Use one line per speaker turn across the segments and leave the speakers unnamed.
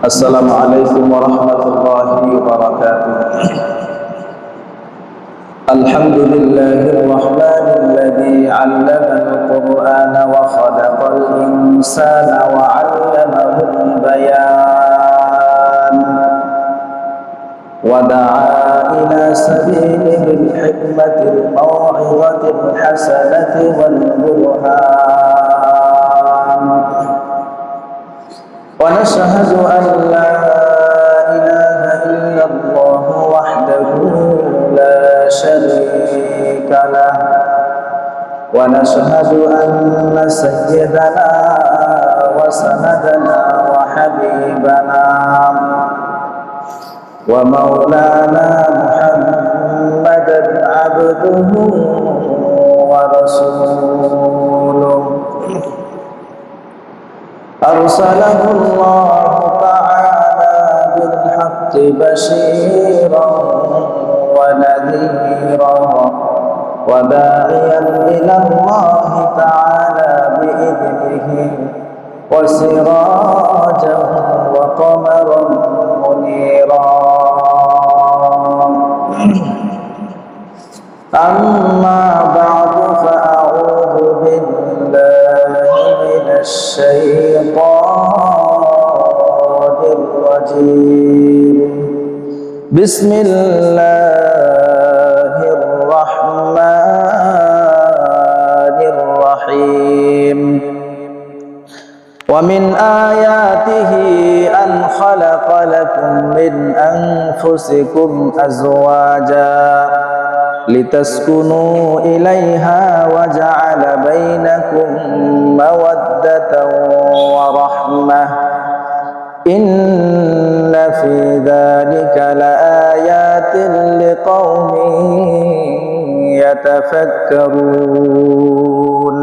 السلام عليكم ورحمة الله وبركاته. الحمد لله الرحمن الذي علم القرآن وخلق الإنسان وعلمه البيان ودعا إلى سبيله بالحكمة الموعظة الحسنة والبرهان، ونشهد أن لا إله إلا الله وحده لا شريك له، ونشهد أن سيدنا وسندنا وحبيبنا ومولانا محمدا عبده ورسوله، أرسله الله تعالى بالحق بشيرا ونذيرا وداعيا إلى الله تعالى بإذنه وسراجا وقمرا منيرا. أما بعد فأعوذ بالله من الشيطان الرجيم. بسم الله الرحمن الرحيم. ومن آياته أن خلق لكم من أنفسكم أزواجا لتسكنوا إليها وجعل بينكم مودة ورحمة، إن في ذلك لآيات لقوم يتفكرون.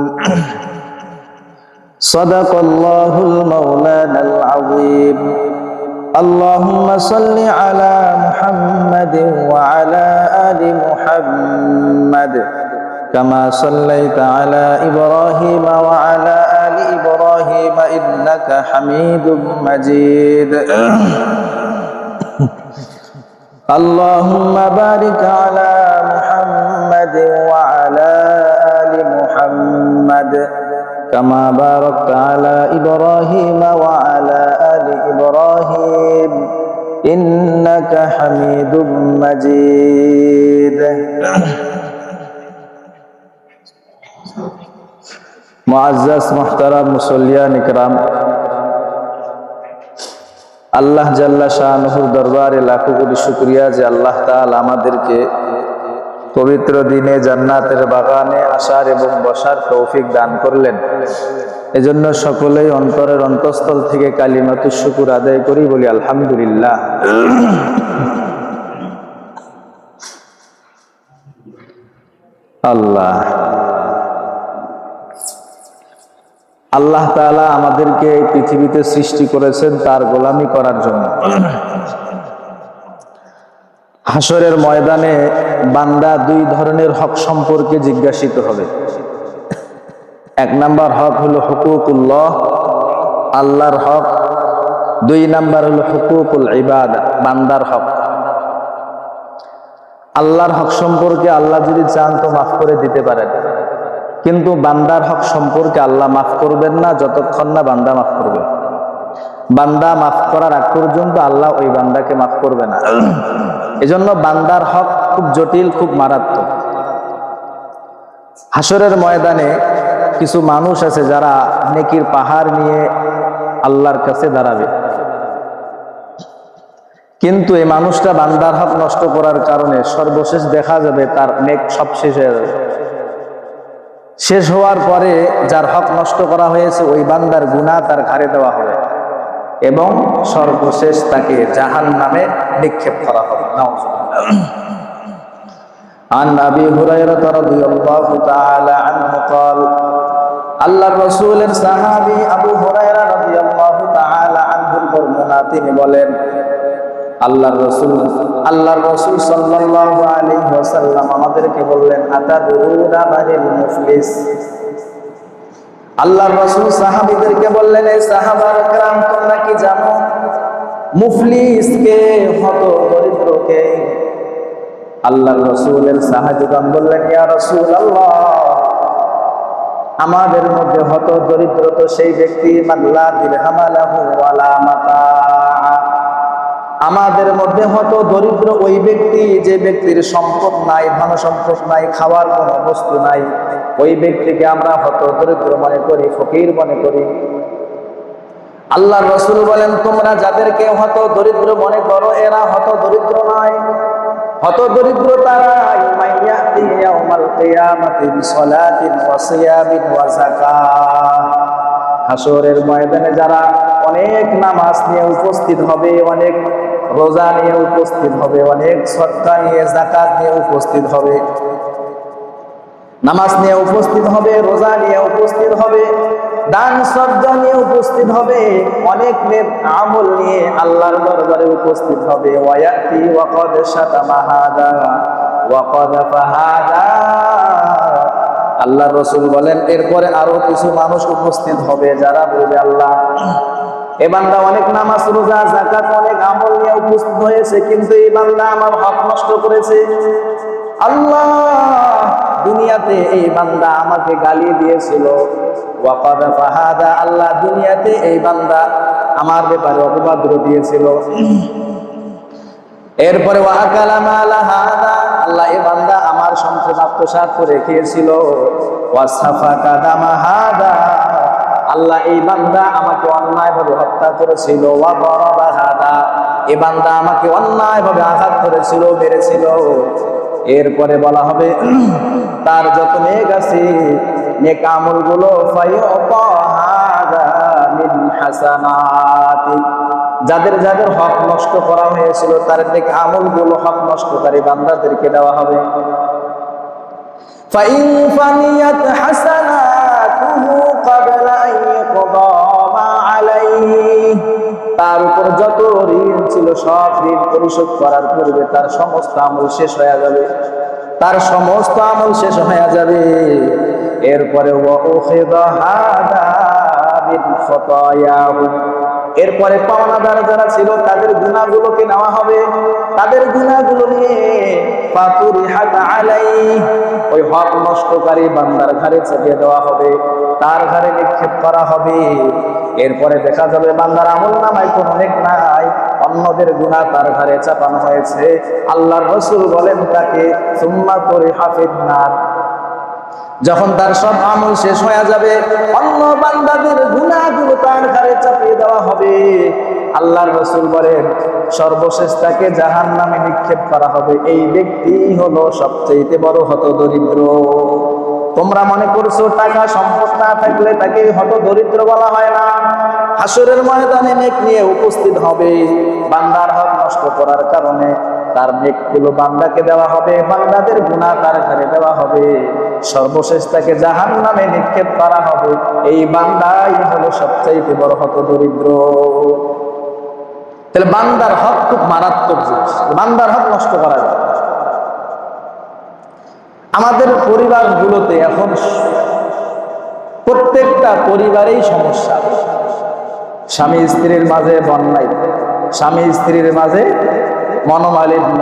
صدق الله المولانا العظيم. اللهم صل على محمد وعلى آل محمد كما صليت على إبراهيم وعلى آل إبراهيم إنك حميد مجيد. اللهم بارك على محمد وعلى آل محمد كما باركت على إبراهيم وعلى آل إبراهيم إنك حميد مجيد. মুআজ্জাজ মুহতারাম মুসল্লিয়ান ইকরাম, আল্লাহ জাল্লা শানুহুর দরবারে লাখো কোটি শুকরিয়া যে আল্লাহ তাআলা আমাদেরকে পবিত্র দিনে জান্নাতের বাগানে আসার এবং বসার তৌফিক দান করলেন। এজন্য সকলেই অন্তরের অন্তঃস্থল থেকে কালিমাতুশ শুকর আদায় করি, বলি আলহামদুলিল্লাহ। আল্লাহ তাআলা আমাদেরকে এই পৃথিবীতে সৃষ্টি করেছেন তার গোলামি করার জন্য। হাসরের ময়দানে বান্দা দুই ধরনের হক সম্পর্কে জিজ্ঞাসিত হবে। এক নাম্বার হক হলো হুকুকুল্লাহ, আল্লাহর হক। দুই নাম্বার হলো হুকুকুল ইবাদ, বান্দার হক। আল্লাহর হক সম্পর্কে আল্লাহ যদি চান তো মাফ করে দিতে পারেন, কিন্তু বান্দার হক সম্পর্কে আল্লাহ মাফ করবেন না যতক্ষণ না বান্দা মাফ করবে। বান্দা মাফ করার আগ পর্যন্ত আল্লাহ ওই বান্দাকে মাফ করবে না। এজন্য বান্দার হক খুব জটিল, খুব মারাত্মক। হাসরের ময়দানে কিছু মানুষ আছে যারা নেকির পাহাড় নিয়ে আল্লাহর কাছে দাঁড়াবে, কিন্তু এই মানুষটা বান্দার হক নষ্ট করার কারণে সর্বশেষ দেখা যাবে তার নেক সব শেষ হয়ে যাবে। শেষ হওয়ার পরে যার হক নষ্ট করা হয়েছে ওই বান্দার গুনাহ তার ঘাড়ে দেওয়া হবে এবং সর্বশেষ তাকে জাহান্নামে নিক্ষেপ করা হবে। আন আবি হুরায়রা রাদিয়াল্লাহু তাআলা আনহু قال, আল্লাহর রাসূলের সাহাবী আবু হুরায়রা রাদিয়াল্লাহু তাআলা আনহুর বর্ণনা, তিনি বলেন আল্লাহর রাসূল সাল্লাল্লাহু আলাইহি ওয়াসাল্লাম আমাদেরকে বললেন, আতাদুরুনা মানিল মুফলিস। আল্লাহর রাসূল সাহাবীদেরকে বললেন, এই সাহাবায়ে কেরাম তোমরা কি জানো মুফলিসকে, হত দরিদ্রকে আল্লাহর রাসূলের সাহাবীগণ বললেন, ইয়া রাসূলুল্লাহ, আমাদের মধ্যে হত দরিদ্র তো সেই ব্যক্তি মাল্লা দিরহামা লাহু ওয়ালা মাতা। আমাদের মধ্যে হত দরিদ্র ওই ব্যক্তি যে ব্যক্তির সম্পদ নাই, ধন সম্পদ নাই, খাওয়ার কোনো বস্তু নাই, ওই ব্যক্তিকে আমরা হত দরিদ্র মনে করি, ফকির মনে করি। আল্লাহর রাসূল বলেন, তোমরা যাদেরকে হত দরিদ্র মনে করো এরা হত দরিদ্র নয়, হত দরিদ্র তারাই মাইয়াতি ইয়াউমাল কিয়ামাতি বিসলাতিন ওয়া সিয়ামিন ওয়া যাকাত। হাসরের ময়দানে যারা অনেক নামাজ নিয়ে উপস্থিত হবে, অনেক রোজা নিয়ে উপস্থিত হবে, অনেক সদকা নিয়ে যাকাত নিয়ে উপস্থিত হবে, নামাজ নিয়ে উপস্থিত হবে, রোজা নিয়ে উপস্থিত হবে, দান সদকা নিয়ে উপস্থিত হবে, অনেক নেক আমল নিয়ে আল্লাহর দরবারে উপস্থিত হবে। ওয়ায়াতি ওয়া ক্বাদ শাতামা হাদা ওয়া ক্বাযাফা হাদা। আল্লাহর রাসূল বলেন, এরপরে আরো কিছু মানুষ উপস্থিত হবে যারা বলবে, আল্লাহ, এ বান্দা অনেক নামাজ রোজা যাকাত অনেক আমল নিয়ে উপস্থিত হয়েছে, কিন্তু এই বান্দা আমার হক নষ্ট করেছে। আল্লাহ, দুনিয়াতে এই বান্দা আমাকে গালি দিয়েছিল, ওয়া ক্বাযাফা হাদা, আল্লাহ দুনিয়াতে এই বান্দা আমার ব্যাপারে অপবাদ দিয়েছিল। এরপরে ওয়া আকালা মালা হাদা, আল্লাহ এই বান্দা আমার সম্পদ আত্মসাৎ করে খেয়েছিল। ওয়া সাফাকা দামা হাদা, আল্লাহ এই বান্দা আমাকে অন্যায়ভাবে হত্যা করেছিল। ওয়া দারাবা হাদা, এই বান্দা আমাকে অন্যায়ভাবে আঘাত করেছিল, মেরেছিল। এরপরে বলা হবে তার যত নেক আছে নেক আমলগুলো ফায়ুতা হাদা মিন হাসানাতি, যাদের যাদের হক নষ্ট করা হয়েছিল তার নেক আমলগুলো হক নষ্টকারী বান্দাদেরকে দেওয়া হবে। ফাইন ফানিয়াত হাসানাতুহু ক্বাবলা আন ইয়াকদা মা আলাইহি, তার উপর যত ঋণ ছিল সব ঋণ পরিশোধ করার পূর্বে তার সমস্ত আমল শেষ হয়ে যাবে, তার সমস্ত আমল শেষ হয়ে যাবে। এরপরে ওয়া উখিযা হাদা বিল খাতায়াহু, এরপরে পাওনাদার যারা ছিল তাদের গুনাহগুলোকে নেওয়া হবে, তাদের গুনাহগুলো নিয়ে ফাতুরিহাত আলাইহি, ওই হক নষ্টকারী বান্দার ঘাড়ে চাপিয়ে দেওয়া হবে, তার ঘাড়ে নিক্ষেপ করা হবে। এরপরে দেখা যাবে বান্দার আমলনামায় কোনো নেক নাই, অন্যদের গুনাহ তার ঘাড়ে চাপানো হয়েছে। আল্লাহর রাসূল বলেন তাকে সুম্মা তুরিহা ফিন্নার, যখন তার সব আমল শেষ হয়ে যাবে অন্য বান্দাদের গুনাহগুলো তার ঘাড়ে চাপিয়ে দেওয়া হবে। আল্লাহর রাসূল বলেন সর্বশেষ তাকে জাহান্নামে নিক্ষেপ করা হবে। এই ব্যক্তি হলো সবচেয়ে বড় হতদরিদ্র। তোমরা মনে করছো টাকা সম্পদ না থাকলে তাকে হতদরিদ্র বলা হয় না? হাসরের ময়দানে নেক নিয়ে উপস্থিত হবে, বান্দার হক নষ্ট করার কারণে তার নেকগুলো বান্দাকে দেওয়া হবে, বান্দাদের গুনাহ তার ঘাড়ে দেওয়া হবে, সর্বশেষ তাকে জাহান্নামে নিক্ষেপ করা হবে। এই বান্দাই হলো সবচেয়ে বড় হতদরিদ্র। তাহলে বান্দার হক খুব মারাত্মক জিনিস, বান্দার হক নষ্ট করা যায়। আমাদের পরিবারগুলোতে এখন প্রত্যেকটা পরিবারেই সমস্যা। স্বামী স্ত্রীর মাঝে বন্যায়, স্বামী স্ত্রীর মাঝে মনোমালিন্য,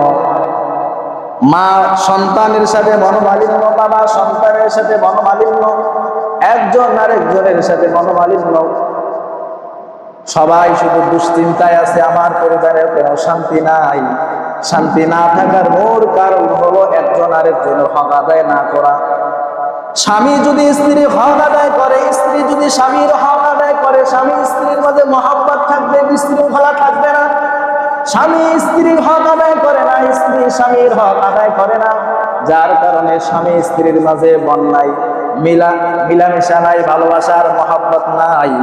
মা সন্তানের সাথে মনোমালিন্য, বাবা সন্তানের সাথে মনোমালিন্য, একজন আরেকজনের সাথে মনোমালিন্য, সবাই শুধু দুশ্চিন্তায় আছে, আমার পরিবারে কোনো শান্তি নাই। শান্তি না থাকার মূল কারণ হলো একজন আরেকজনের হক আদায় না করা। স্বামী যদি স্ত্রীর হক আদায় করে, স্ত্রী যদি স্বামীর হক আদায় করে, স্বামী স্ত্রীর মধ্যে মহব্বত থাকবে, বিশৃঙ্খলা থাকবে না। স্বামী স্ত্রীর হক আদায় করে না, স্ত্রী স্বামীর হক আদায় করে না, যার কারণে স্বামী স্ত্রীর মাঝে বন্যায় মিলামেশা নাই, ভালোবাসার মহব্বত নাই।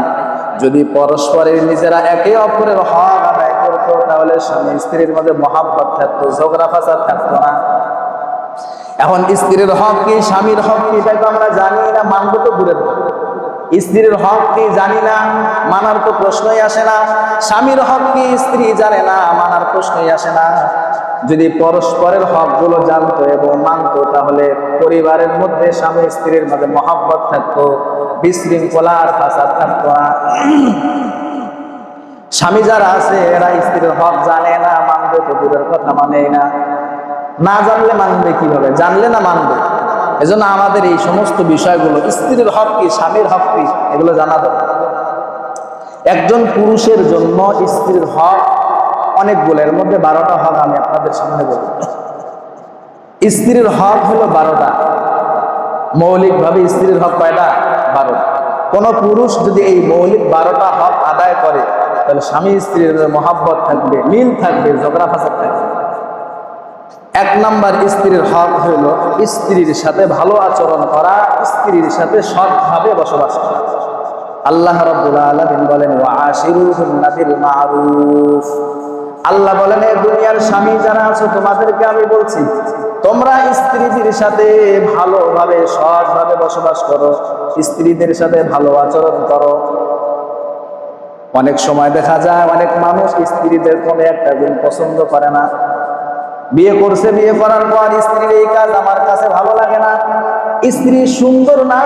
যদি পরস্পরের নিজেরা একে অপরের হক আদায় করতো তাহলে স্বামী স্ত্রীর মধ্যে মহব্বত থাকতো, ঝগড়া ফাসাদ থাকতো না। এখন স্ত্রীর হক কি, স্বামীর হক কি, এটা তো আমরা জানি না, মানবো তো দূরের কথা। স্ত্রীর হক কি জানি না, মানার তো প্রশ্নই আসে না। স্বামীর হক কি স্ত্রী জানে না, মানার প্রশ্নই আসে না। যদি পরস্পরের হকগুলো জানতো এবং মানতো তাহলে পরিবারের মধ্যে স্বামী স্ত্রীর মধ্যে মহব্বত থাকতো, বিশৃঙ্খলা আর ফাসাদ থাকতো না। স্বামী যারা আছে এরা স্ত্রীর হক জানে না, মানবে তো দূরের কথা, মানেই না। না জানলে মানবে কিভাবে, জানলে না মানবে। এজন্য আমাদের এই সমস্ত বিষয়গুলো, স্ত্রীর হক কি, স্বামীর হক কি, এগুলো জানা দরকার। একজন পুরুষের জন্য স্ত্রীর হক অনেকগুলো, এর মধ্যে 12টা হক আমি আপনাদের সামনে বলব। স্ত্রীর হক হলো 12টা। মৌলিকভাবে স্ত্রীর হক কয়টা? 12টা। কোন পুরুষ যদি এই মৌলিক 12টা হক আদায় করে, তাহলে স্বামী স্ত্রীর মহাব্বত থাকবে, মিল থাকবে, ঝগড়া ফাসাদ থাকবে। 1 নাম্বার স্ত্রীর হক হলো স্ত্রীর সাথে ভালো আচরণ করা, স্ত্রীর সাথে সৎভাবে বসবাস করা। আল্লাহ রাব্বুল আলামিন বলেন, ওয়াশিরুহুন্না বিল মারুফ। আল্লাহ বলেন, এই দুনিয়ার স্বামী যারা আছো তোমাদেরকে আমি বলছি, তোমরা স্ত্রীদের সাথে ভালোভাবে সৎভাবে বসবাস করো, স্ত্রীদের সাথে ভালো আচরণ করো। অনেক সময় দেখা যায় অনেক মানুষ স্ত্রীদের কোনো একটা গুণ পছন্দ করে না। বিয়ে করছে, বিয়ে করার পর স্ত্রীর এই কাজ আমার কাছে ভালো লাগে না, স্ত্রী সুন্দর না,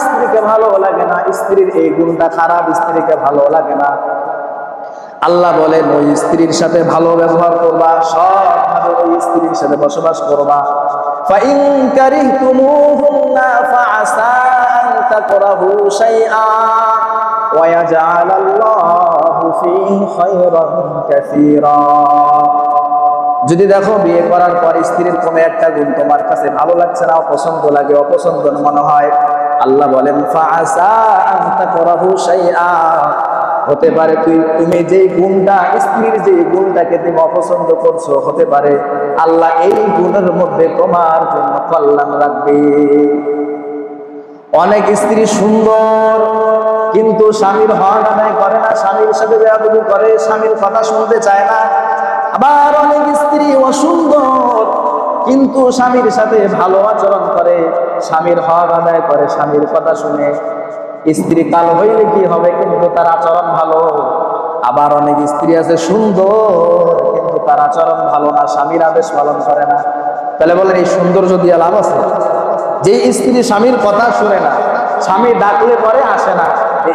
স্ত্রীকে ভালো লাগে না, স্ত্রীর এই গুণটা খারাপ, স্ত্রীকে ভালো লাগে না। আল্লাহ বলেন, ওই স্ত্রীর সাথে ভালো ব্যবহার করবা, সৎভাবে ওই স্ত্রীর সাথে বসবাস করবা। ফাইন কারিহতুমুহুন্না ফাআসা আন তাকরাহু শাইআন ওয়া ইয়াজআলাল্লাহু ফীহি খায়রান কাসীরা। যদি দেখো বিয়ে করার পর স্ত্রীর কোনো একটা গুণ তোমার কাছে ভালো লাগছে না, অপছন্দ লাগে, অপছন্দ মনে হয়, আল্লাহ বলেন, ফাআসা আন তাকরাহু শাইআন, হতে পারে তুমি যেই গুণটা, স্ত্রীর যেই গুণটাকে তুমি অপছন্দ করছো, হতে পারে আল্লাহ এই গুণের মধ্যে তোমার জন্য কল্যাণ রাখবে। অনেক স্ত্রী সুন্দর কিন্তু স্বামীর হক আদায় করে না, স্বামীর সাথে বেয়াদবি করে, স্বামীর কথা শুনতে চায় না। আবার অনেক স্ত্রী অসুন্দর কিন্তু স্বামীর সাথে ভালো আচরণ করে, স্বামীর হক আদায় করে, স্বামীর কথা শুনে। স্ত্রী কালো হইলে কি হবে, কিন্তু তার আচরণ ভালো। আবার অনেক স্ত্রী আছে সুন্দর কিন্তু তার আচরণ ভালো না, স্বামীর আদেশ পালন করে না। তাহলে বলেন এই সৌন্দর্য দিয়ে লাভ আছে? যে স্ত্রী স্বামীর কথা শুনে না, স্বামী ডাকলে পরে আসে না,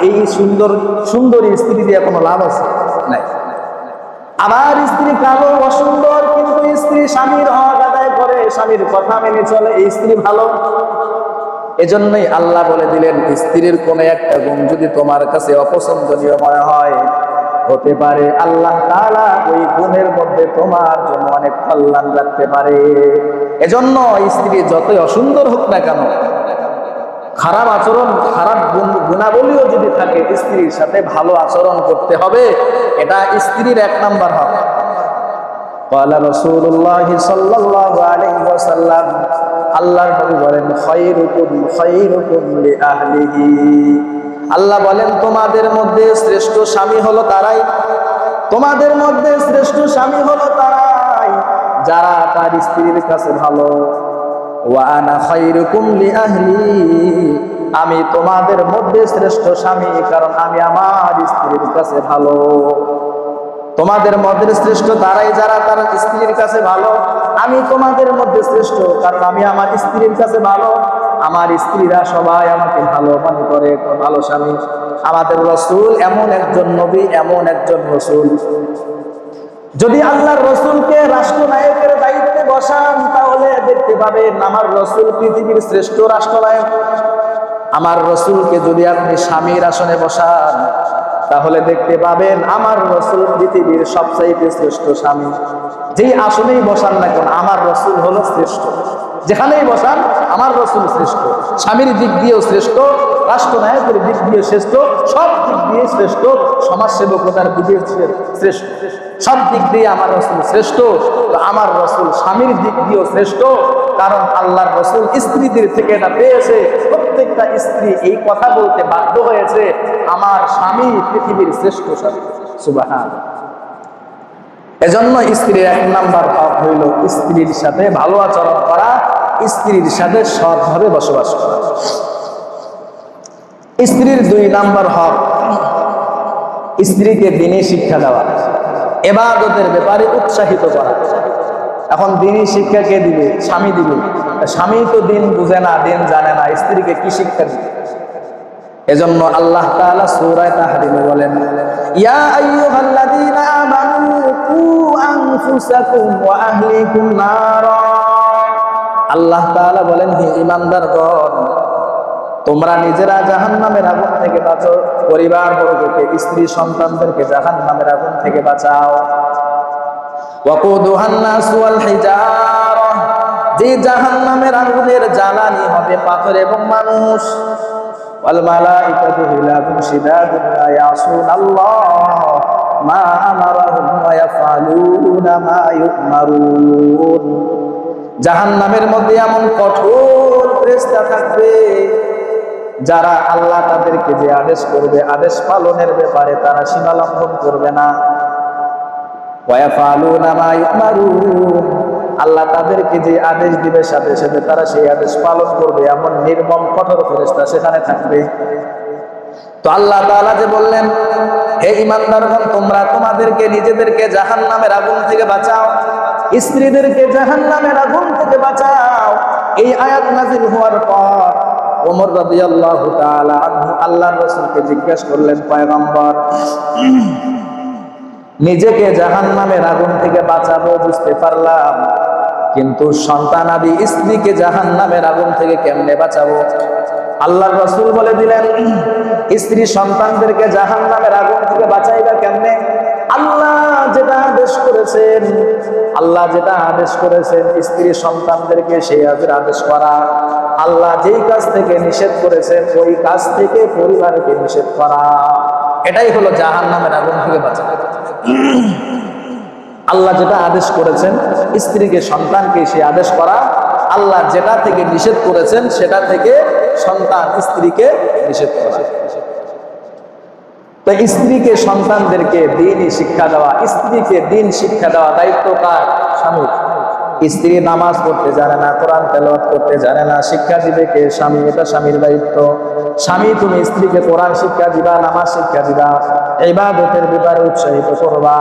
এই সুন্দরী স্ত্রী দিয়ে কোনো লাভ আছে? নাই। আবার স্ত্রী কালো অসুন্দর কিন্তু স্ত্রী স্বামীর হক আদায় করে, স্বামীর কথা মেনে চলে, এই স্ত্রী ভালো। এজন্যই আল্লাহ বলে দিলেন, স্ত্রীর কোন একটা গুণ যদি তোমার কাছে অপছন্দনীয় মনে হয়, হতে পারে আল্লাহ তাআলা ওই গুণের মধ্যে তোমার জন্য অনেক কল্যাণ রাখতে পারে। এজন্য স্ত্রী যতই অসুন্দর হোক না কেন, খারাপ আচরণ, খারাপ গুণাবলীও যদি থাকে, স্ত্রীর সাথে ভালো আচরণ করতে হবে। এটা স্ত্রীর 1 নাম্বার হক। ক্বালা রাসূলুল্লাহ সাল্লাল্লাহু আলাইহি ওয়াসাল্লাম, আল্লাহর নবী বলেন, খায়রুকুম লিআহলিহি। আল্লাহ বলেন, তোমাদের মধ্যে শ্রেষ্ঠ স্বামী হলো তারাই, তোমাদের মধ্যে শ্রেষ্ঠ স্বামী হলো তারাই যারা তার স্ত্রীর কাছে ভালো। ওয়া আনা খায়রুকুম লিআহলি, আমি তোমাদের মধ্যে শ্রেষ্ঠ স্বামী, কারণ আমি আমার স্ত্রীর কাছে ভালো। তোমাদের মধ্যে শ্রেষ্ঠ তারাই যারা তার স্ত্রীর কাছে ভালো, আমি তোমাদের মধ্যে শ্রেষ্ঠ কারণ আমি আমার স্ত্রীর কাছে ভালো। আমার স্ত্রীরা সবাই আমাকে ভালো মনে করে, ভালো স্বামী। আমাদের রাসূল এমন একজন নবী, এমন একজন রাসূল, যদি আল্লাহর রাসূলকে রাষ্ট্রনায়কের দায়িত্বে বসান, তাহলে দেখতে পাবেন আমার রাসূল পৃথিবীর শ্রেষ্ঠ রাষ্ট্রনায়ক। আমার রাসূলকে যদি আপনি স্বামীর আসনে বসান, তাহলে দেখতে পাবেন আমার রাসূল পৃথিবীর সবচাইতে শ্রেষ্ঠ স্বামী। যেই আসনেই বসান না কেন, আমার রাসূল হলো শ্রেষ্ঠ। যেখানেই বসান আমার রাসূল শ্রেষ্ঠ। স্বামীর দিক দিয়েও শ্রেষ্ঠ, রাষ্ট্রনায়কের দিক দিয়ে শ্রেষ্ঠ, সব দিক দিয়ে শ্রেষ্ঠ, সমাজসেবকতার দিক দিয়ে শ্রেষ্ঠ, সব দিক দিয়ে আমার রাসূল শ্রেষ্ঠ। তো আমার রাসূল স্বামীর দিক দিয়েও শ্রেষ্ঠ, কারণ আল্লাহর রাসূল স্ত্রীদের থেকে এটা পেয়েছে। প্রত্যেকটা স্ত্রী এই কথা বলতে বাধ্য হয়েছে, আমার স্বামী পৃথিবীর শ্রেষ্ঠ স্বামী। সুবহানাল্লাহ। এজন্য স্ত্রীর 1 নাম্বার হক হইল স্ত্রীর সাথে ভালো আচরণ করা, স্ত্রীর সাথে সৎভাবে বসবাস করা। স্ত্রীর 2 নাম্বার হক স্ত্রীকে দ্বীনী শিক্ষা দেওয়া, ইবাদতের ব্যাপারে উৎসাহিত করা। এখন দ্বীনী শিক্ষা কে দিবে? স্বামী দিবে। স্বামী তো দিন বুঝে না, দিন জানে না, স্ত্রীকে কি শিক্ষা দিবে? এজন্য আল্লাহ তাআলা সূরা তাহরিমে বলেন, ইয়া আইয়ুহাল্লাযীনা আমানু কু আনফুসাকুম ওয়া আহলিকুম নারা। আল্লাহ তাআলা বলেন, হে ঈমানদারগণ, তোমরা নিজেরা জাহান্নামের আগুন থেকে বাঁচো, পরিবার বর্গকে, স্ত্রী সন্তানদেরকে জাহান্নামের আগুন থেকে বাঁচাও। ওয়াকুদুহান নাস ওয়াল হিজারা, যে জাহান্নামের আগুনের জ্বালানি হবে পাথর এবং মানুষ। ওয়াল মালাইকাতু গিলাযুন শিদাদুন লা ইয়াসুনাল্লাহ মা আমারাহুম ওয়া ইয়াফআলুনা মা ইউমারুন। জাহান্নামের মধ্যে এমন কঠোর ফেরেশতা থাকবে যারা আল্লাহ তাদেরকে যে আদেশ করবে, আদেশ পালনের ব্যাপারে তারা সীমা লঙ্ঘন করবে না। ওয়া ইয়াফআলুনা মা ইউমারুন, আল্লাহ তাদেরকে যে আদেশ দিবে সাথে সাথে তারা সেই আদেশ পালন করবে, এমন নির্মম কঠোর ফেরেশতা সেখানে থাকবে। তো আল্লাহ তাআলা যে বললেন, হে ঈমানদারগণ, তোমরা তোমাদেরকে নিজেদেরকে জাহান্নামের আগুন থেকে বাঁচাও, স্ত্রীদেরকে জাহান্নামের আগুন থেকে বাঁচাও। এই আয়াত নাযিল হওয়ার পর ওমর রাদিয়াল্লাহু তাআলা আনহু আল্লাহর রাসূলকে জিজ্ঞাসা করলেন, পয়গম্বর, নিজেকে জাহান্নামের আগুন থেকে বাঁচাবো বুঝতে পারলাম, কিন্তু সন্তানাদি স্ত্রীকে জাহান্নামের আগুন থেকে কেমনে বাঁচাবো? আল্লাহর রাসূল বলে দিলেন, স্ত্রী সন্তানদেরকে জাহান্নামের আগুন থেকে বাঁচাইবা কেমনে? আল্লাহ যেটা আদেশ করেছেন, আল্লাহ যেটা আদেশ করেছেন স্ত্রী সন্তানদেরকে সেই আদেশ করা, আল্লাহ যেই কাজ থেকে নিষেধ করেছেন ওই কাজ থেকে পরিবারকে নিষেধ করা, এটাই হলো জাহান্নামের আগুন থেকে বাঁচা। আল্লাহ যেটা আদেশ করেছেন স্ত্রীকে সন্তানকে সেই আদেশ করা, আল্লাহ যেটা থেকে নিষেধ করেছেন সেটা থেকে সন্তান স্ত্রীকে নিষেধ করা। তো স্ত্রীকে সন্তানদেরকে দ্বীনি শিক্ষা দেওয়া, স্ত্রীকে দ্বীন শিক্ষা দেওয়া দায়িত্ব কার? স্বামীর। স্ত্রী নামাজ পড়তে জানে না, কোরআন তেলাওয়াত করতে জানে না, শিক্ষা দিবে কে? স্বামী। এটা স্বামীর দায়িত্ব। স্বামী, তুমি স্ত্রীকে কোরআন শিক্ষা দিবা, নামাজ শিক্ষা দিবা, ইবাদতের ব্যাপারে উৎসাহিত করবা।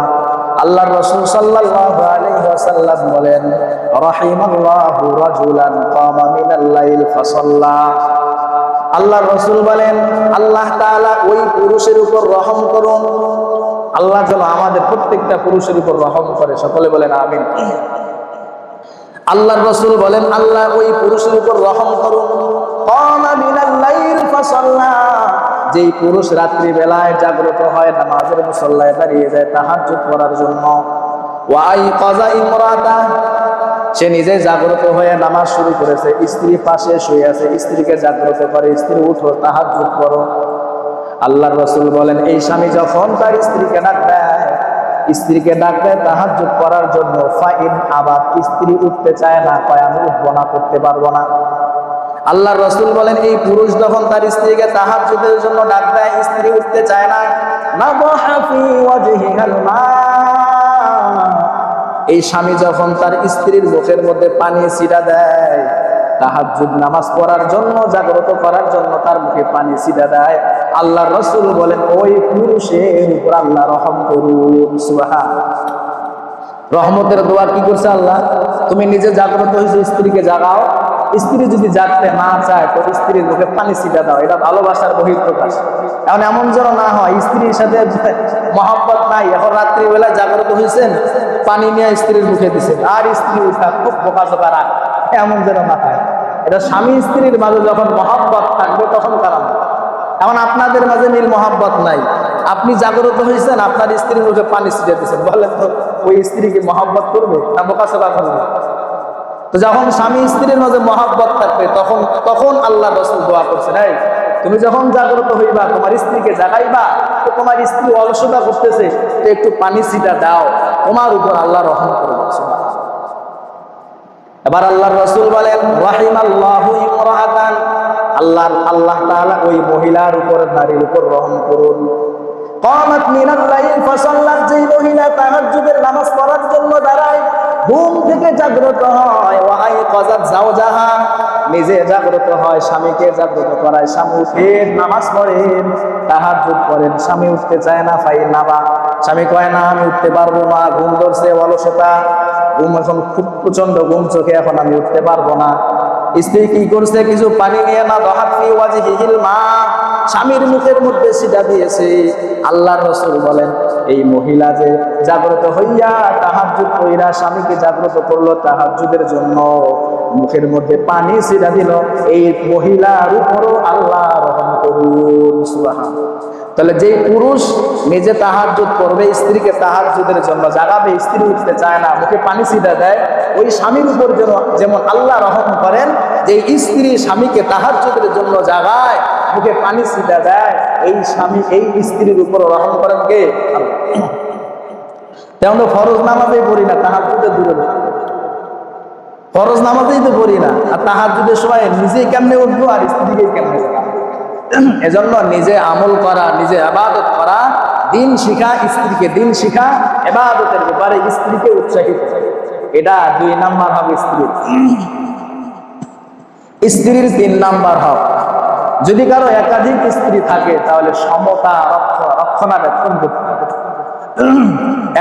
আল্লাহর রাসূল সাল্লাল্লাহু আলাইহি ওয়াসাল্লাম বলেন, রাহিমাল্লাহু রাজুলান কামা মিনাল লাইল ফাসাল্লা। আল্লাহর রাসূল বলেন, আল্লাহ তাআলা ওই পুরুষের উপর রহম করুন। আল্লাহ যেন আমাদের প্রত্যেকটা পুরুষের উপর রহম করে, সকলে বলেন আমিন। আল্লাহর রাসূল বলেন, আল্লাহ ওই পুরুষের উপর রহম করুন, কামা মিনাল লাইল ফাসাল্লা, যেই পুরুষ রাত্রি বেলায় জাগ্রত হয়, নামাজের মুসল্লায় দাঁড়িয়ে যায় তাহাজ্জুদ পড়ার জন্য। ওয়া আইকাযা ইমরাতা, সে নিজে জাগ্রত হয়ে নামাজ শুরু করেছে, স্ত্রী পাশে শুয়ে আছে, স্ত্রীকে জাগ্রত করে, স্ত্রী উঠো তাহাজ্জুদ পড়ো। আল্লাহর রাসূল বলেন, এই স্বামী যখন তার স্ত্রীকে ডাক দেয় তাহাজ্জুদ করার জন্য, ফাইন আবার স্ত্রী উঠতে চায় না, কয় আমি উঠবো না, করতে পারবো না। আল্লাহর রাসূল বলেন, এই পুরুষ যখন তার স্ত্রীকে তাহাজ্জুদের জন্য ডাক দেয়, স্ত্রী উঠতে চায় না, নাবাহা ফি ওয়াজহিল মা, এই স্বামী যখন তার স্ত্রীর মুখের মধ্যে পানি ছিটা দেয়, তাহাজ্জুদ নামাজ পড়ার জন্য, জাগ্রত করার জন্য তার মুখে পানি ছিটা দেয়, আল্লাহর রাসূল বলেন ওই পুরুষের উপর আল্লাহ রহম করুন। সুবহানাল্লাহ। রহমতের দোয়া কি করছে আল্লাহ? তুমি নিজে জাগ্রত হয়েছো, স্ত্রীকে জাগাও। স্ত্রী যদি জাগতে না চায় তো স্ত্রীর মুখে পানি ছিটা দাও, এটা ভালোবাসার বহিঃপ্রকাশ। এখন এমন যেন না হয় স্ত্রীর সাথে মহব্বত নাই, এখন রাত্রিবেলায় জাগ্রত হয়েছেন, পানি নিয়ে স্ত্রীর মুখে দিচ্ছেন, আর স্ত্রী উঠা খুব বোকাচোকা রাগ, এমন যেন না হয়। এটা স্বামী স্ত্রীর মাঝে যখন মহব্বত থাকবে তখন কারণ। এখন আপনাদের মাঝে নীল মহব্বত নাই, আপনি জাগ্রত হয়েছেন, আপনার স্ত্রীর মুখে পানি ছিটে দিচ্ছেন, বলেন তো ওই স্ত্রীকে মহব্বত করবে না বোকাচোকা করবে? তো যখন স্বামী স্ত্রীর মাঝে মহব্বত থাকবে তখন আল্লাহ রাসূল দোয়া করছেন, এই তুমি যখন জাগ্রত হইবা, তোমার স্ত্রীকে জাগাইবা, তো তোমার স্ত্রী অলসতা করতেছে, তো একটু পানি ছিটা দাও, তোমার উপর আল্লাহ রহম করবে। এবার আল্লাহর রাসূল বলেন, রাহিমাল্লাহু ইমরাআতান, আল্লাহ তাআলা ওই মহিলার উপর, নারীর উপর রহম করুন। কামাত মিনাল লাইল ফাসাল্লাত, যেই মহিলা তাহাজ্জুদের নামাজ পড়ার জন্য দাঁড়ায়, ঘুম থেকে জাগ্রত হয়, ওয়া আইকাযাত যাওজাহা, নিজে জাগ্রত হয়, স্বামীকে জাগ্রত করায়, স্বামী উঠে নামাজ পড়েন, তাহাজ্জুদ করেন, স্বামী উঠতে চায় না, ফাইন নাবা, স্বামী কয় না আমি উঠতে পারবো না, ঘুম ধরছে, অলসতা, ঘুম এখন খুব প্রচন্ড ঘুম চোখে, এখন আমি উঠতে পারবো না। স্ত্রী কি করছে? কিছু পানি নিয়ে, না দাহাত ফি ওয়াজহিল মা, স্বামীর মুখের মধ্যে সিটা দিয়েছে। আল্লাহর রাসূল বলেন এই মহিলা যে জাগ্রত হইয়া তাহাজ্জুদ কইরা স্বামীকে জাগ্রত করলো তাহাজ্জুদের জন্য, মুখের মধ্যে পানি ছিটা দিল, এই মহিলার উপরও আল্লাহ রহম করুন। সুবহানাল্লাহ। তাহলে যেই পুরুষ নিজে তাহাজ্জুদ করবে, স্ত্রীকে তাহাজ্জুদের জন্য জাগাবে, স্ত্রী উঠতে চায় না, মুখে পানি ছিটা দেয়, ওই স্বামীর উপর যেমন আল্লাহ রহম করেন, যে স্ত্রী স্বামীকে তাহাজ্জুদের জন্য জাগায়, মুখে পানি ছিটা দেয়, এই স্বামী এই স্ত্রীর উপর রহম করেন কে? আল্লাহ। তেমন ফরজ নামাজেই পড়ি না, তাহাজ্জুদের দূরে বসে, ফরজ নামাজেই তো পড়ি না, আর তাহাজ্জুদের সময় নিজেই কেমনে উঠবো আর স্ত্রীকে কেমনে জাগাবো? এজন্য নিজে আমল করা, নিজে ইবাদত করা, দিন শিখা, স্ত্রীকে দিন শিখা, ইবাদতের ব্যাপারে স্ত্রীকে উৎসাহিত করা, এটা 2 নাম্বার হবে স্ত্রীর 3 নাম্বার হক। যদি কারো একাধিক স্ত্রী থাকে তাহলে সমতা রক্ষণাবেক্ষণ করতে হবে।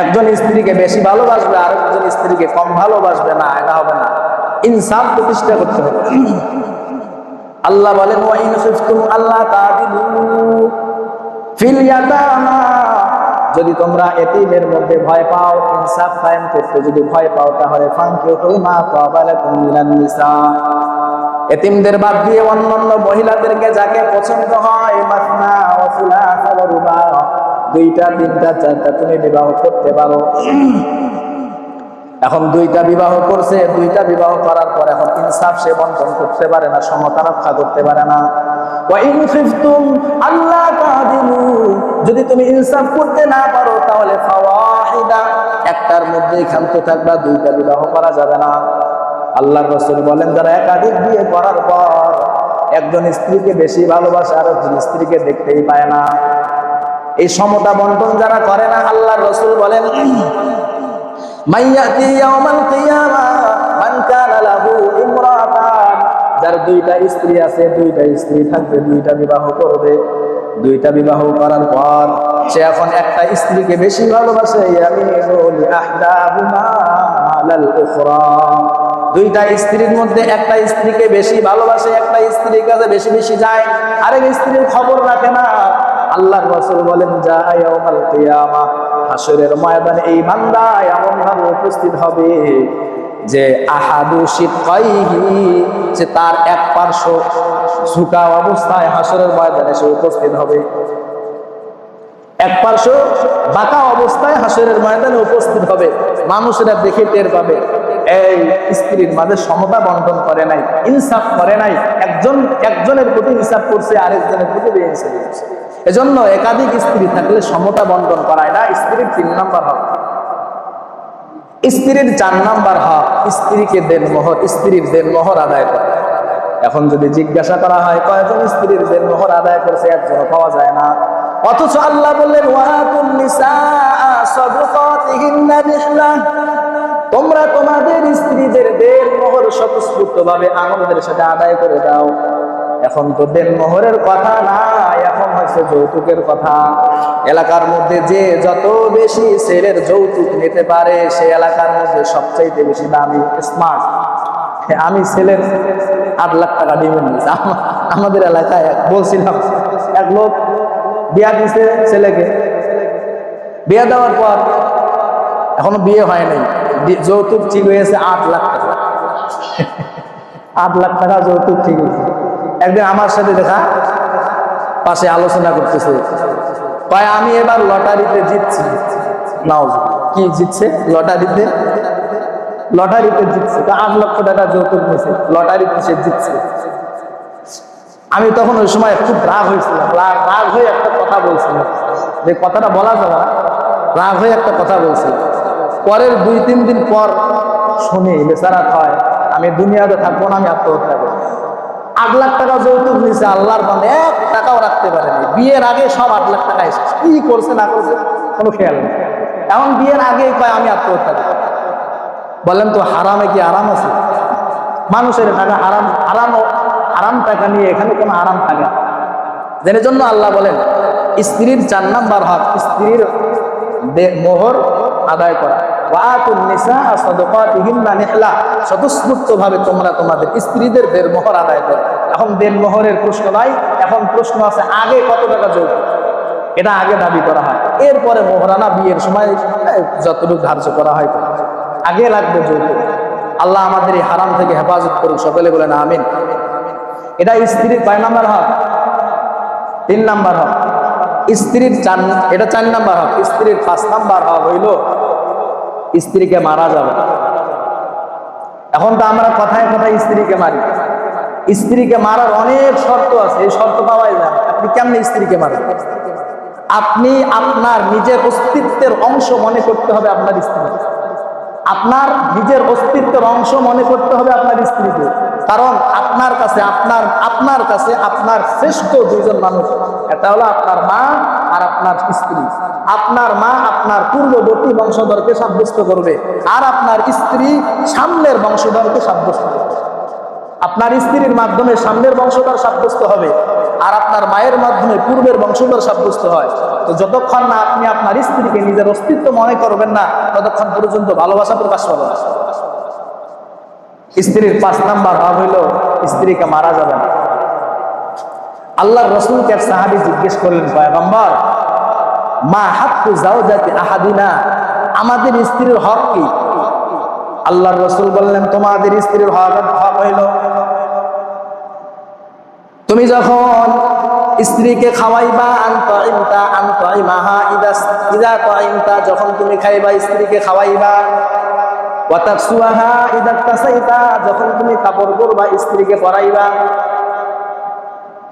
একজন স্ত্রীকে বেশি ভালোবাসবে, আরেকজন স্ত্রীকে কম ভালোবাসবে না, এটা হবে না। ইনসাফ প্রতিষ্ঠা করতে হবে। আল্লাহ বলেন ওয়া ইন খিফতুম আল্লা তা'দিলু ফিল ইয়াতামা, যদি তোমরা এতিমের মধ্যে ভয় পাও, ইনসাফ কায়েম করতে যদি ভয় পাও, তাহলে ফানকিহু মা তাবা লাকুম মিনান নিসা, এতিমদের বাদ দিয়ে অন্যান্য মহিলাদেরকে যাকে পছন্দ হয়, মাসনা ওয়া সুলাসা ওয়া রুবা, 2টা 3টা 4টা তুমি বিবাহ করতে পারো। এখন 2টা বিবাহ করছে, 2টা বিবাহ করার পর এখন ইনসাফ সে বন্টন করতে পারে না, সমতা রক্ষা করতে পারে না। ওয়া ইন খিফতুম আল্লা তা'দিলু, যদি তুমি ইনসাফ করতে না পারো তাহলে ফাওয়াহিদা, একটার মধ্যেই ক্ষান্ত থাকবা, 2টা বিবাহ করা যাবে না। আল্লাহর রাসূল বলেন যারা একাধিক বিয়ে করার পর একজন স্ত্রীকে বেশি ভালোবাসে, আর একজন স্ত্রীকে দেখতেই পায় না, এই সমতা বন্টন যারা করে না, আল্লাহর রাসূল বলেন মাইয়াতি ইয়াউমাল কিয়ামা মান কানা লাহু ইমরাতান, যার 2টা স্ত্রী আছে, 2টা স্ত্রী থাকবে, 2টা বিবাহ করবে, 2টা বিবাহ করার পর সে এখন একটা স্ত্রীকে বেশি ভালোবাসে, ইয়ামিনু লিআহদাহুমা আলাল উখরা, 2টা স্ত্রীর মধ্যে একটা স্ত্রীকে বেশি ভালোবাসে, একটা স্ত্রীর কাছে বেশি বেশি যায়, আরেক স্ত্রীর খবর রাখে না। আল্লাহর রাসূল বলেন যা ইয়াউমাল কিয়ামা, হাসরের ময়দানে এই বান্দা এমন ভাবে উপস্থিত হবে যে আহাদু শিক্কাইহি, যে তার এক পার্শ্ব ঝুঁকা অবস্থায় হাসরের ময়দানে সে উপস্থিত হবে, এক পার্শ্ব বাঁকা অবস্থায় হাসরের ময়দানে উপস্থিত হবে। মানুষেরা দেখে টের পাবে এই স্ত্রীর মাঝে সমতা বন্টন করে নাই, ইনসাফ করে নাই, একজনের প্রতি ইনসাফ করছে, আরেকজনের প্রতি বেইনসাফি করছে। এজন্য একাধিক স্ত্রী থাকলে সমতা বন্টন করা, এটা স্ত্রীর 3 নাম্বার হক। স্ত্রীর 4 নাম্বার হক স্ত্রীকে দেনমোহর, স্ত্রীর দেনমোহর আদায় করা। এখন যদি জিজ্ঞাসা করা হয় কয়জন স্ত্রীর দেনমোহর আদায় করছে, একজনও পাওয়া যায় না। অথচ আল্লাহ বললেন ওয়াতুন নিসা সাদকাতিহিন্না বিহলা, তোমরা তোমাদের স্ত্রীদের দেনমোহর স্বতঃস্ফূর্তভাবে আনন্দের সাথে আদায় করে দাও। এখন তো দেনমোহরের কথা না, এখন হচ্ছে যৌতুকের কথা। এলাকার মধ্যে যে যত বেশি ছেলের যৌতুক নিতে পারে, সে এলাকার মধ্যে সবচাইতে বেশি দামি স্মার্ট। আমি ছেলের 8 লাখ টাকা ডিমান্ড দিয়েছি আমাদের এলাকায়। বলছিলাম এক লোক বিয়া দিয়েছে ছেলেকে, বিয়ে দেওয়ার পর এখনো বিয়ে হয় নাই, যৌতুক ঠিক হয়েছে 8 লাখ টাকা। 8 লাখ টাকা যৌতুক ঠিক হয়েছে। একদিন আমার সাথে দেখা, পাশে আলোচনা করতেছে, কয় আমি এবার লটারিতে জিতছি। নাও কি জিতছে? লটারিতে জিতছে। তো 8 লক্ষ টাকা যৌতুক নিয়েছে, লটারিতে সে জিতছে। আমি তখন ওই সময় খুব রাগ হয়েছিলাম, রাগ হয়ে একটা কথা বলছিলাম, যে কথাটা বলা যাবে না, রাগ হয়ে একটা কথা বলছিলাম। পরের 2-3 দিন পর শুনি বেচারা হয় আমি দুনিয়াতে থাকবো না, আমি আত্মহত্যা করবো। 8 লাখ টাকা যৌতুক নিছে, আল্লাহর বান্দা 1 টাকাও রাখতে পারেনি। বিয়ের আগে সব 8 লাখ টাকা এসেছে, কি করছে না করছে কোনো খেয়াল নেই। এখন বিয়ের আগে কয় আমি আত্মহত্যা করবো। বলেন তো হারামে কি আরাম আছে? মানুষের টাকা আরাম টাকা নিয়ে এখানে কোনো আরাম থাকে না। এর জন্য আল্লাহ বলেন স্ত্রীর 4 নাম্বার হক স্ত্রীর মোহর আদায় করা। ওয়া আতুন নিসাআ সাদাকাতিহিন্না নিহলা, স্বতঃস্ফূর্তভাবে তোমরা তোমাদের স্ত্রীদের দেড়মোহর আদায় করো। এখন দেড়মোহরের প্রশ্ন নাই, এখন প্রশ্ন আছে আগে কত টাকা যৌতুক, এটা আগে দাবি করা হয়, এরপরে মোহরানা বিয়ের সময় যতটুকু ধার্য করা হয় আগে লাগবে যৌতুক। আল্লাহ আমাদের এই হারাম থেকে হেফাজত করুক, সকলে বলেন আমিন। এটা স্ত্রীর কয় নাম্বার হক? 3 নাম্বার হক। স্ত্রীর এটা 4 নাম্বার হক। স্ত্রীর 5 নাম্বার হক হইল স্ত্রীকে মারা যাবে। এখন তো আমরা কথায় কথায় স্ত্রীকে মারি, স্ত্রীকে মারার অনেক শর্ত আছে, এই শর্ত পাওয়াই যায়। আপনি কেমনে স্ত্রীকে মারেন? আপনি আপনার নিজের অস্তিত্বের অংশ মনে করতে হবে আপনার স্ত্রী, আপনার নিজের অস্তিত্বের অংশ মনে করতে হবে আপনার স্ত্রীকে। কারণ আপনার কাছে আপনার শ্রেষ্ঠ 2 জন মানুষ, এটা হলো আপনার মা আর আপনার স্ত্রী। আপনার মা আপনার পূর্ববর্তী বংশধরকে সাব্যস্ত করবে, আর আপনার স্ত্রী সামনের বংশধরকে সাব্যস্ত করবে। আপনার স্ত্রীর মাধ্যমে সামনের বংশধর সাব্যস্ত হবে, আর আপনার মায়ের মাধ্যমে পূর্বের বংশধর সাব্যস্ত হয়। তো যতক্ষণ না আপনি আপনার স্ত্রীকে নিজের অস্তিত্ব মনে করবেন না, ততক্ষণ পর্যন্ত ভালোবাসা প্রকাশ পাবে না। স্ত্রীর 5 নাম্বার হক হইল স্ত্রীকে মারা যাবে না। আল্লাহর রাসূলকে এক সাহাবী জিজ্ঞেস করলেন, পয়গম্বর, মা হাক্কু যাওজাতি আহাদিনা, আমাদের স্ত্রীর হক কি? আল্লাহর রাসূল বললেন, তোমাদের স্ত্রীর হক হইল তুমি যখন স্ত্রীকে খাওয়াইবা, আনতাইমাহা ইদা তাইমতা, যখন তুমি খাইবা স্ত্রীকে খাওয়াইবা, ওয়া তাকসুহা ইদা তাসাইতা, যখন তুমি কাপড় পরবা স্ত্রীকে পরাইবা।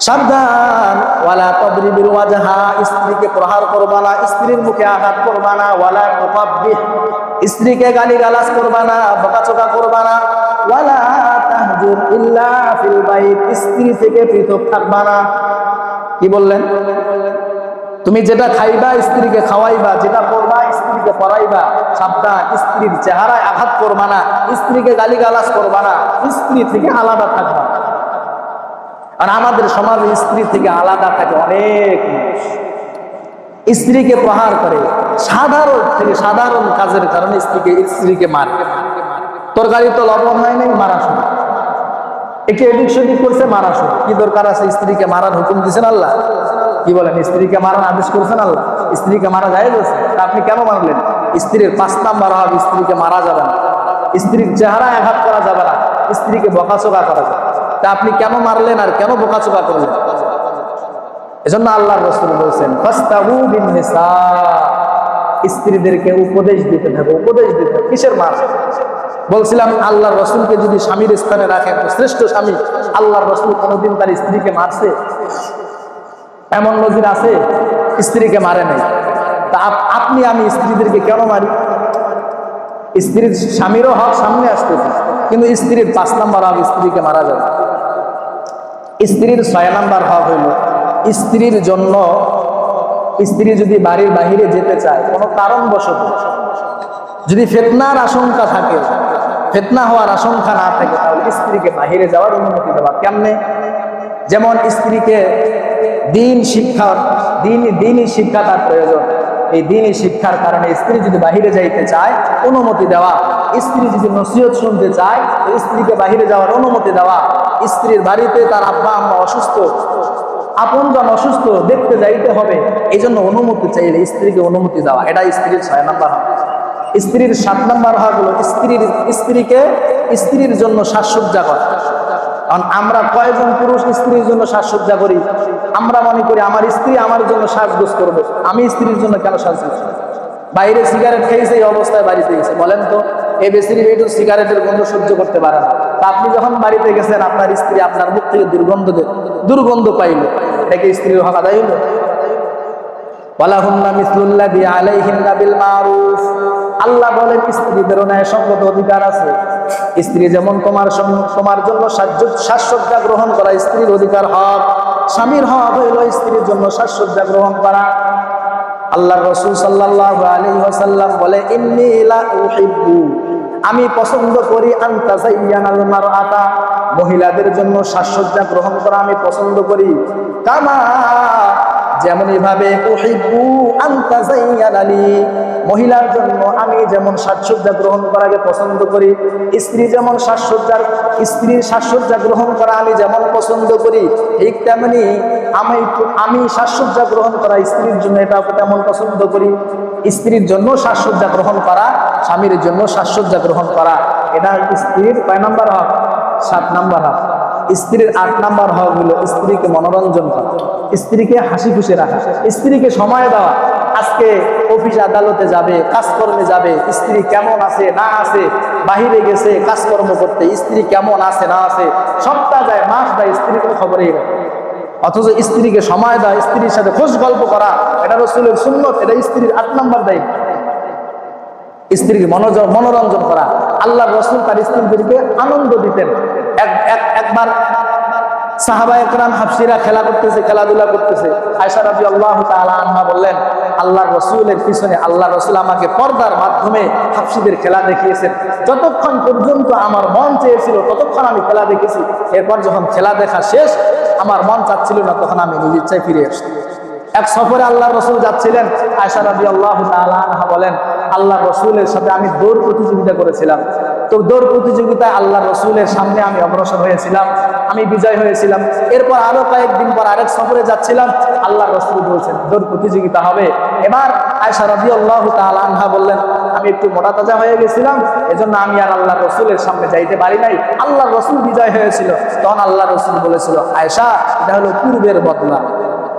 সাবধান, ওয়ালা তাদরিবিল ওয়াজহা, স্ত্রীকে প্রহার করবা না, স্ত্রীর মুখে আঘাত করবা না, ওয়ালা তুকাব্বিহ, স্ত্রীকে গালিগালাজ করবা না, বকাচকা করবা না, ওয়ালা তাহজুর ইল্লা ফিল বাইত, স্ত্রী থেকে পৃথক থাকবা না। কি বললেন? তুমি যেটা খাইবা স্ত্রীকে খাওয়াইবা, যেটা করবা স্ত্রীকে পরাইবা। সাবধান, স্ত্রীর চেহারায় আঘাত করবা না, স্ত্রীকে গালিগালাজ করবা না, স্ত্রী থেকে আলাদা থাকবা। আর আমাদের সমাজে স্ত্রী থেকে আলাদা থাকে অনেক মানুষ, স্ত্রীকে প্রহার করে, সাধারণ কাজের কারণে স্ত্রীকে মারে। তরকারি তো লবণ হয় নাই, মারা শুরু, একে এদিক সেদিক করছে, মারা শুরু। কি দরকার আছে? স্ত্রীকে মারার হুকুম দিয়েছেন আল্লাহ? কি বলেন? স্ত্রীকে মারার আদেশ করেছেন আল্লাহ? স্ত্রীকে মারা যায় বলছে, তা আপনি কেন মারলেন? স্ত্রীর 5 নাম্বার হক, স্ত্রীকে মারা যাবে না, স্ত্রীর চেহারায় আঘাত করা যাবে না, স্ত্রীকে বকাচোকা করা যাবে। তা আপনি কেন মারলেন আর কেন বোকাচোকা করলেন? এজন্য আল্লাহর রাসূল বলেছেন, ফাস্তাহু বিন নিসা, স্ত্রীদেরকে উপদেশ দিতে থাকো, উপদেশ দিতে। কিসের মার? বলছিলাম আল্লাহর রাসূলকে যদি স্বামীর স্থানে রাখেন, তো শ্রেষ্ঠ স্বামী। আল্লাহর রাসূল কোনোদিন তার স্ত্রীকে মারছে? এমন নজির আছে? স্ত্রীকে মারে নাই। তা আপনি আমি স্ত্রীদেরকে কেন মারি? স্ত্রীর স্বামীরও হক সামনে আসতেছে, কিন্তু স্ত্রীর 5 নাম্বার হক, স্ত্রীকে মারা যাবে। স্ত্রীর 6 নাম্বার হক হইল, স্ত্রীর জন্য স্ত্রী যদি বাড়ির বাহিরে যেতে চায় কোনো কারণবশত, যদি ফিতনার আশঙ্কা থাকে, ফিতনা হওয়ার আশঙ্কা না থাকে, তাহলে স্ত্রীকে বাহিরে যাওয়ার অনুমতি দেওয়া। কেমনে? যেমন স্ত্রীকে দ্বীনি শিক্ষা তার প্রয়োজন, এই দ্বীনি শিক্ষার কারণে স্ত্রী যদি বাহিরে যাইতে চায় অনুমতি দেওয়া। স্ত্রী যদি নসিহত শুনতে চায় তো স্ত্রীকে বাহিরে যাওয়ার অনুমতি দেওয়া। স্ত্রীর বাড়িতে তার আব্বা আম্মা অসুস্থ, আপনজন অসুস্থ, দেখতে যাইতে হবে, এই জন্য অনুমতি চাইলে স্ত্রীকে অনুমতি দেওয়া। এটা স্ত্রীর 6 নাম্বার হক। স্ত্রীর 7 নাম্বার হক হলো স্ত্রীকে স্ত্রীর জন্য সাজসজ্জা করা। কারণ আমরা কয়জন পুরুষ স্ত্রীর জন্য সাজসজ্জা করি? আমরা মনে করি আমার স্ত্রী আমার জন্য সাজগোজ করবে, আমি স্ত্রীর জন্য কেন সাজগোজ? বাইরে সিগারেট খেয়েছে, এই অবস্থায় বাড়িতে গেছে, বলেন তো এই বেসিরি বেটু সিগারেটের গন্ধ সহ্য করতে পারে না। তা আপনি যখন বাড়িতে গেছেন, আপনার স্ত্রী আপনার মুখ থেকে দুর্গন্ধ পাইল, এটাকে স্ত্রীর হক আদায় হইল? ওয়ালাহুন্না মিসলুল্লাযী আলাইহিন্না বিল মারুফ, আল্লাহ বলেন স্ত্রীদেরও ন্যায়সঙ্গত অধিকার আছে। স্ত্রী যেমন তোমার জন্য সাজসজ্জা গ্রহণ করা স্ত্রীর অধিকার, হক। স্বামীর হক হইল স্ত্রীর জন্য সাজসজ্জা গ্রহণ করা। আল্লাহর রাসূল সাল্লাল্লাহু আলাইহি ওয়াসাল্লাম বলে, ইন্নী লা উহিব্বু, আমি পছন্দ করি, আন তাযায়্যানাল মারআতা, মহিলাদের জন্য সাজসজ্জা গ্রহণ করা আমি পছন্দ করি, কামা যেমন এভাবে উহিব্বু আন তাযায়্যানা লি, মহিলার জন্য আমি যেমন সাজসজ্জা গ্রহণ করাকে পছন্দ করি, স্ত্রীর সাজসজ্জা গ্রহণ করা আমি যেমন পছন্দ করি, ঠিক তেমনি আমি সাজসজ্জা গ্রহণ করা স্ত্রীর জন্য এটা তেমন পছন্দ করি। স্ত্রীর জন্য সাজসজ্জা গ্রহণ করা, স্বামীর জন্য সাজসজ্জা গ্রহণ করা, এটা স্ত্রীর কয় নাম্বার হক? 7 নাম্বার হক। স্ত্রীর 8 নাম্বার হক হলো স্ত্রীকে মনোরঞ্জন করা, স্ত্রীকে হাসি খুশি রাখা, স্ত্রীকে সময় দেওয়া। আজকে অফিস আদালতে যাবে, কাজকর্মে যাবে, স্ত্রী কেমন আছে না আছে, বাহিরে গেছে কাজকর্ম করতে, স্ত্রী কেমন আছে না আছে, সপ্তাহ যায় মাস যায়, স্ত্রীর কোনো খবরই নেই। অথচ স্ত্রীকে সময় দেওয়া, স্ত্রীর সাথে খোঁজ গল্প করা, এটা রাসূলের সুন্নত, এটা স্ত্রীর 8 নাম্বার দায়িত্ব। স্ত্রীকে মনোরঞ্জন করা। আল্লাহর রাসূল তার স্ত্রীদেরকে আনন্দ দিতেন। একবার সাহাবায়ে কেরাম হাফসিরা খেলাধুলা করতেছে, আয়েশা রাদিয়াল্লাহু তাআলা আনহা বললেন, আল্লাহর রাসূলের পিছনে আল্লাহর রাসূল আমাকে পর্দার মাধ্যমে হাফসিদের খেলা দেখিয়েছেন, যতক্ষণ পর্যন্ত আমার মন চেয়েছিল ততক্ষণ আমি খেলা দেখেছি, এরপর যখন খেলা দেখা শেষ আমার মন চাচ্ছিল না, তখন আমি নিজের ইচ্ছায় ফিরে আসছি। এক সফরে আল্লাহর রাসূল যাচ্ছিলেন, আয়েশা রাদিয়াল্লাহু তাআলা আনহা বলেন, আল্লাহর রাসূলের সাথে আমি দৌড় প্রতিযোগিতা করেছিলাম। তো দৌড় প্রতিযোগিতায় আল্লাহর রাসূলের সামনে আমি অগ্রসর হয়েছিলাম, আমি বিজয় হয়েছিলাম। এরপর আরো কয়েকদিন পর আরেক সফরে যাচ্ছিলাম, আল্লাহর রাসূল বলছেন দৌড় প্রতিযোগিতা হবে। এবার আয়েশা রাদিয়াল্লাহু তাআলা আনহা বললেন, আমি একটু মোটা তাজা হয়ে গেছিলাম, এজন্য আমি আর আল্লাহর রাসূলের সামনে যাইতে পারি নাই, আল্লাহর রাসূল বিজয় হয়েছিল। তখন আল্লাহর রাসূল বলেছিল, আয়েশা এটা হলো পূর্বের বদলা,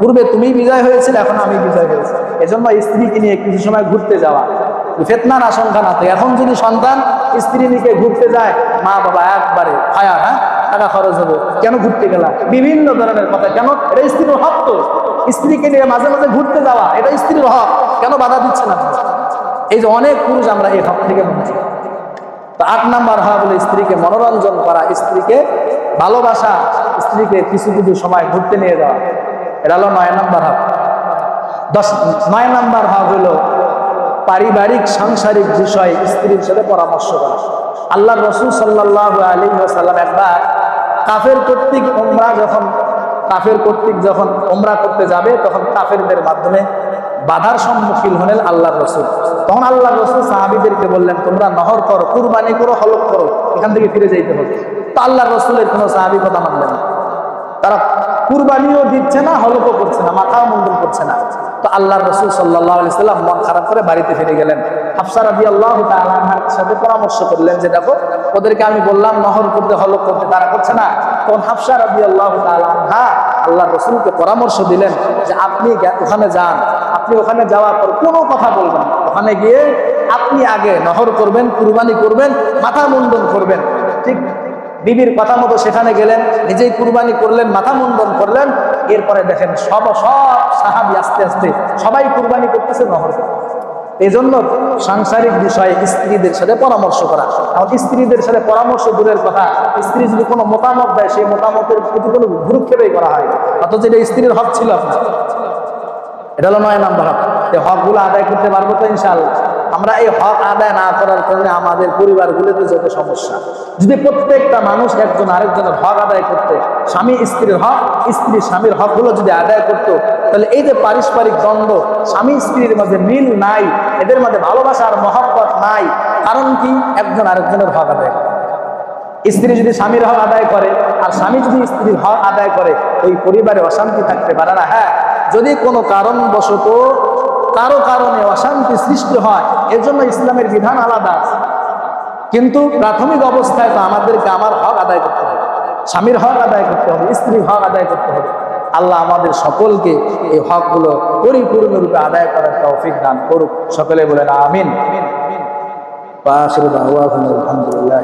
পূর্বে তুমি বিজয় হয়েছিল, এখন আমি বিজয় হয়েছি। এজন্য স্ত্রীকে নিয়ে কিছু সময় ঘুরতে যাওয়া, ফিতনার আশঙ্কা না। তো এখন যদি সন্তান স্ত্রী নিয়ে ঘুরতে যায়, মা বাবা একবারে ফায়ার, টাকা খরচ হবে, কেন ঘুরতে গেলা, বিভিন্ন ধরনের কথা। কেন? এটা স্ত্রীর হক। তো স্ত্রীকে নিয়ে মাঝে মাঝে ঘুরতে যাওয়া এটা স্ত্রীর হক, কেন বাধা দিচ্ছে না? এই যে অনেক পুরুষ আমরা এই হক থেকে বঞ্চিত। তো 8 নাম্বার হক হলো স্ত্রীকে মনোরঞ্জন করা, স্ত্রীকে ভালোবাসা, স্ত্রীকে কিছু কিছু সময় ঘুরতে নিয়ে যাওয়া, এটা হলো 9 নাম্বার হক। 9 নাম্বার হক হলো পারিবারিক সাংসারিক বিষয় স্ত্রীর সাথে পরামর্শ করা। আল্লাহর রাসূল সাল্লাল্লাহু আলাইহি ওয়াসাল্লাম একবার কাফের কর্তৃক যখন উমরা করতে যাবে, তখন কাফেরদের মাধ্যমে বাধার সম্মুখীন হলেন আল্লাহর রাসূল। তখন আল্লাহর রাসূল সাহাবীদেরকে বললেন, তোমরা নহর করো, কুরবানি করো, হলক করো, এখান থেকে ফিরে যাইতে হবে। তো আল্লাহর রাসূলের কোনো সাহাবী কথা মানলেন না, তারা কুরবানিও দিচ্ছে না, হলকও করছে না, মাথাও মুন্ডন করছে না। তো আল্লাহর রাসূল সাল্লাল্লাহু আলাইহি ওয়াসাল্লাম মন খারাপ করে বাড়িতে ফিরে গেলেন। হাফসা রাদিয়াল্লাহু তাআলা আনহার সাথে পরামর্শ করলেন যে দেখো, ওদেরকে আমি বললাম নহর করতে, হলক করতে, তারা করছে না। তখন হাফসা রাদিয়াল্লাহু তাআলা আনহা আল্লাহর রাসূলকে পরামর্শ দিলেন যে আপনি ওখানে যান, আপনি ওখানে যাওয়ার পর কোনো কথা বলবেন, ওখানে গিয়ে আপনি আগে নহর করবেন, কুরবানি করবেন, মাথা মুন্ডন করবেন। ঠিক বিবির কথা মতো সেখানে গেলেন, নিজেই কুরবানি করলেন, মাথা মুন্ডন করলেন। এরপরে দেখেন সব সাহাবী আস্তে আস্তে সবাই কুরবানি করতেছে, নহর। এই জন্য সাংসারিক বিষয়ে স্ত্রীদের সাথে পরামর্শ করা। আর স্ত্রীদের সাথে পরামর্শ দূরের কথা, স্ত্রী যদি কোনো মতামত দেয়, সেই মতামতের প্রতি কোনো ভ্রুক্ষেপই করা হয়, অথচ এটা স্ত্রীর হক ছিল আপনার। এটা হলো 9 নাম্বার হক। এই হকগুলো আদায় করতে পারবো তো ইনশাআল্লাহ। আমরা এই হক আদায় না করার কারণে আমাদের পরিবারগুলোতে যত সমস্যা। যদি প্রত্যেকটা মানুষ একজন আরেকজনের হক আদায় করতে, স্বামী স্ত্রীর হক, স্ত্রী স্বামীর হকগুলো যদি আদায় করতো, তাহলে এই যে পারস্পরিক দ্বন্দ্ব, স্বামী স্ত্রীর মাঝে মিল নাই, এদের মাঝে ভালোবাসার মহব্বত নাই, কারণ কি? একজন আরেকজনের হক আদায় করে। স্ত্রী যদি স্বামীর হক আদায় করে আর স্বামী যদি স্ত্রীর হক আদায় করে, ওই পরিবারে অশান্তি থাকতে পারে না। হ্যাঁ, যদি কোনো কারণবশত কারো কারণে অশান্তি সৃষ্টি হয়, এর জন্য ইসলামের বিধান আলাদা আছে, কিন্তু প্রাথমিক অবস্থায় তো আমাদেরকে আমার হক আদায় করতে হবে, স্বামীর হক আদায় করতে হবে, স্ত্রীর হক আদায় করতে হবে। আল্লাহ আমাদের সকলকে এই হকগুলো পরিপূর্ণরূপে আদায় করার তৌফিক দান করুক। সকলে বলেন আমিন। আলহামদুলিল্লাহ।